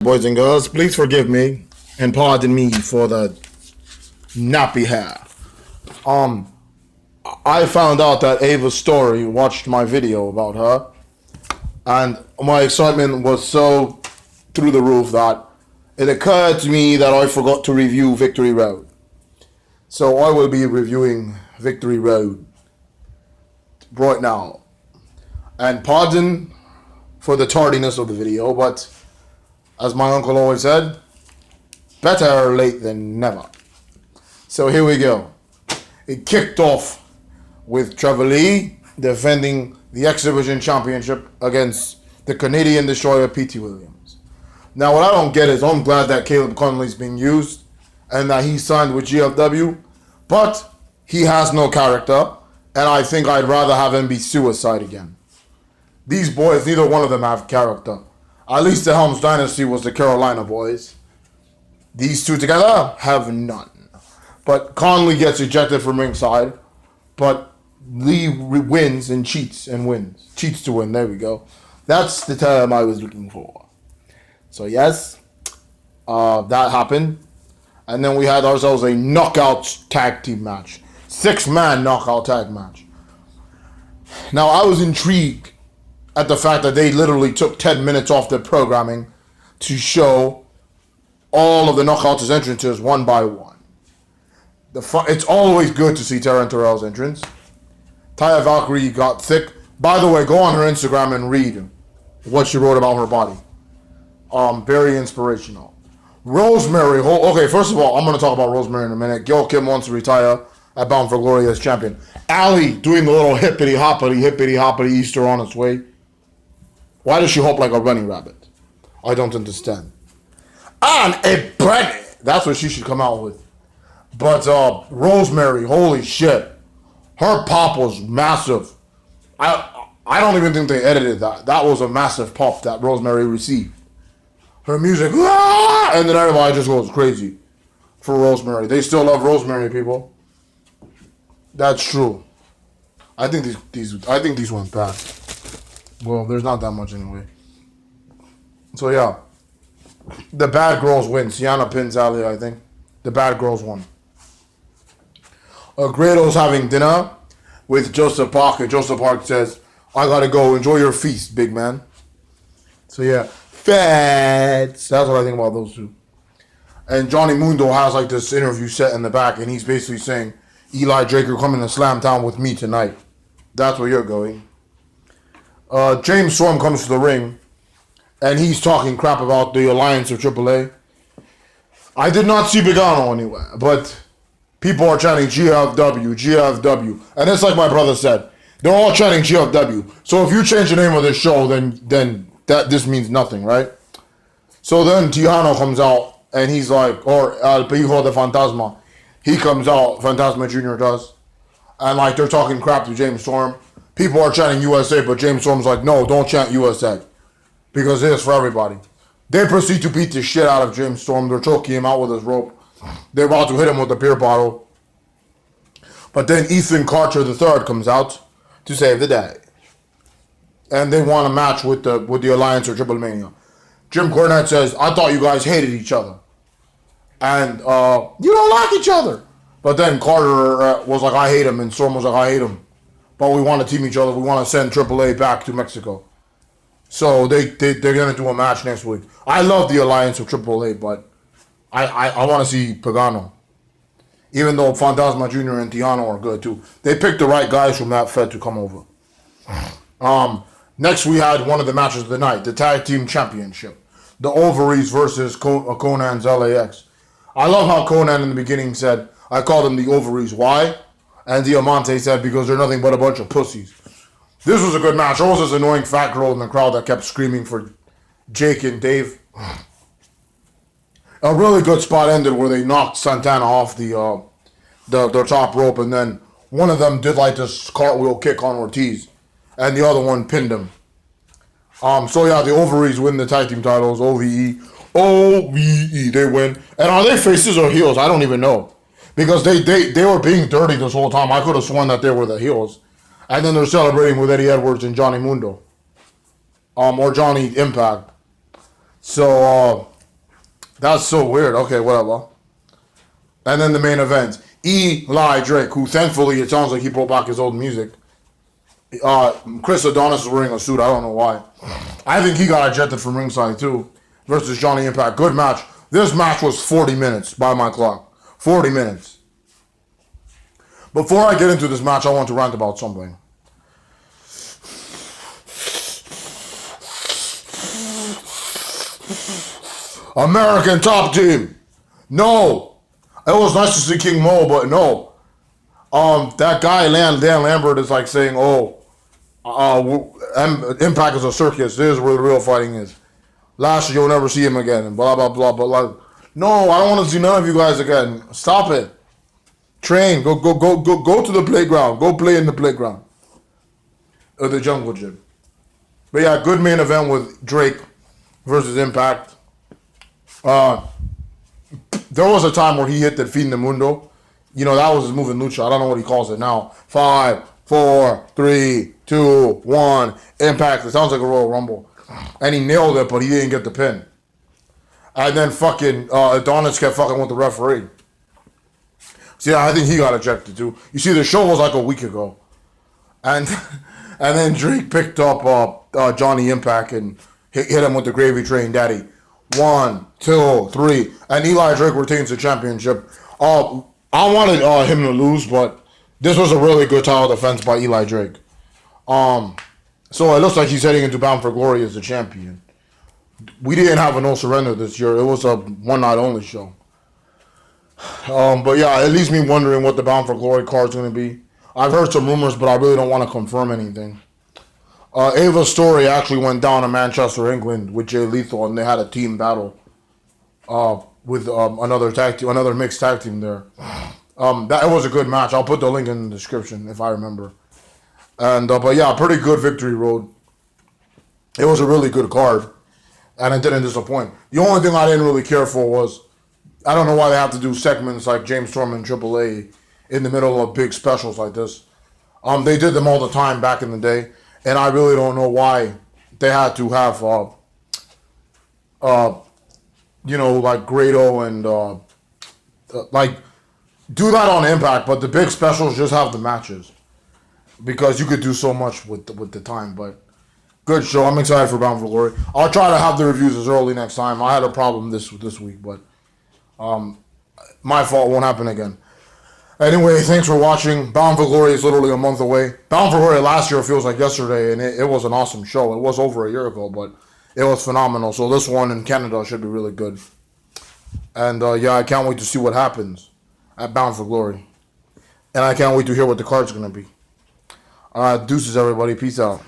Boys and girls, please forgive me and pardon me for the nappy hair. I found out that Ava Storie watched my video about her, and my excitement was so through the roof that it occurred to me that I forgot to review Victory Road. So I will be reviewing Victory Road right now. And pardon for the tardiness of the video, but as my uncle always said, better late than never. So here we go. It kicked off with Trevor Lee defending the X Division Championship against the Canadian Destroyer P.T. Williams. Now what I don't get is I'm glad that Caleb Conley's being used and that he signed with GFW, but he has no character, and I think I'd rather have him be Suicide again. These boys, neither one of them have character. At least the Helms Dynasty was the Carolina boys. These two together have none. But Conley gets ejected from ringside, but Lee wins and cheats and wins. Cheats to win, there we go. That's the term I was looking for. So yes, that happened. And then we had ourselves a knockout tag team match. 6-man knockout tag match. Now I was intrigued at the fact that they literally took 10 minutes off their programming to show all of the knockouts' entrances one by one. It's always good to see Taryn Terrell's entrance. Taya Valkyrie got thick. By the way, go on her Instagram and read what she wrote about her body. Very inspirational. Rosemary, okay, first of all, I'm going to talk about Rosemary in a minute. Gail Kim wants to retire at Bound for Glory as champion. Allie doing the little hippity-hoppity Easter on its way. Why does she hop like a running rabbit? I don't understand. And a Brennan. That's what she should come out with. But Rosemary, holy shit. Her pop was massive. I don't even think they edited that. That was a massive pop that Rosemary received. Her music, and then everybody just goes crazy for Rosemary. They still love Rosemary, people. That's true. I think these went past. Well, there's not that much anyway. So yeah, the bad girls win. Sienna pins Ali, I think. The bad girls won. Grado's having dinner with Joseph Park, and Joseph Park says, "I gotta go. Enjoy your feast, big man." So yeah, fats. That's what I think about those two. And Johnny Mundo has like this interview set in the back, and he's basically saying, "Eli Drake, you're coming to Slam Town with me tonight. That's where you're going." James Storm comes to the ring, and he's talking crap about the alliance of AAA. I did not see Pagano anywhere, but people are chanting GFW, GFW. And it's like my brother said, they're all chanting GFW. So if you change the name of this show, then this means nothing, right? So then Tejano comes out, and he's like, or El Hijo de Fantasma. He comes out, Fantasma Jr. does, and like they're talking crap to James Storm. People are chanting USA, but James Storm's like, no, don't chant USA, because it is for everybody. They proceed to beat the shit out of James Storm. They're choking him out with his rope. They're about to hit him with the beer bottle. But then Ethan Carter III comes out to save the day. And they want a match with the Alliance or Triple Mania. Jim Cornette says, "I thought you guys hated each other. And you don't like each other." But then Carter was like, "I hate him." And Storm was like, "I hate him. But we want to team each other. We want to send AAA back to Mexico." So they're going to do a match next week. I love the alliance of AAA, but I want to see Pagano. Even though Fantasma Jr. and Tejano are good too. They picked the right guys from that Fed to come over. Next we had one of the matches of the night, the Tag Team Championship. The Ovaries versus Conan's LAX. I love how Conan in the beginning said, I called them the Ovaries. Why? And Diamante said, because they're nothing but a bunch of pussies. This was a good match. There was this annoying fat girl in the crowd that kept screaming for Jake and Dave. A really good spot ended where they knocked Santana off the top rope, and then one of them did like this cartwheel kick on Ortiz, and the other one pinned him. So yeah, the Ovaries win the tag team titles. OVE, they win. And are they faces or heels? I don't even know. Because they were being dirty this whole time. I could have sworn that they were the heels. And then they're celebrating with Eddie Edwards and Johnny Mundo. Or Johnny Impact. So, That's so weird. Okay, whatever. And then the main event, Eli Drake, who thankfully it sounds like he brought back his old music. Chris Adonis is wearing a suit. I don't know why. I think he got ejected from ringside too. Versus Johnny Impact. Good match. This match was 40 minutes by my clock. 40 minutes. Before I get into this match, I want to rant about something. American Top Team. No. It was nice to see King Mo, but no. That guy Dan Lambert is like saying, "Oh, Impact is a circus. This is where the real fighting is. Last year you'll never see him again." And blah blah blah. But like, no, I don't want to see none of you guys again. Stop it. Train. Go to the playground. Go play in the playground. Or the jungle gym. But yeah, good main event with Drake versus Impact. There was a time where he hit the Fin de Mundo. You know, that was his move in Lucha. I don't know what he calls it now. 5, 4, 3, 2, 1. Impact. It sounds like a Royal Rumble. And he nailed it, but he didn't get the pin. And then fucking Adonis kept fucking with the referee. See, I think he got ejected too. You see, the show was like a week ago. And and then Drake picked up Johnny Impact and hit him with the gravy train daddy. 1, 2, 3. And Eli Drake retains the championship. I wanted him to lose, but this was a really good title defense by Eli Drake. So it looks like he's heading into Bound for Glory as the champion. We didn't have a No Surrender this year. It was a one-night only show. But yeah, it leaves me wondering what the Bound for Glory card's going to be. I've heard some rumors, but I really don't want to confirm anything. Ava Storie actually went down to Manchester, England with Jay Lethal, and they had a team battle with another mixed tag team there. That was a good match. I'll put the link in the description if I remember. And but yeah, pretty good victory road. It was a really good card, and it didn't disappoint. The only thing I didn't really care for was, I don't know why they have to do segments like James Storm and AAA in the middle of big specials like this. They did them all the time back in the day, and I really don't know why they had to have like Grado and like do that on Impact, but the big specials just have the matches because you could do so much with the time. But good show. I'm excited for Bound for Glory. I'll try to have the reviews as early next time. I had a problem this week, but my fault, won't happen again. Anyway, thanks for watching. Bound for Glory is literally a month away. Bound for Glory last year feels like yesterday, and it was an awesome show. It was over a year ago, but it was phenomenal. So this one in Canada should be really good. And yeah, I can't wait to see what happens at Bound for Glory. And I can't wait to hear what the card's going to be. Deuces, everybody. Peace out.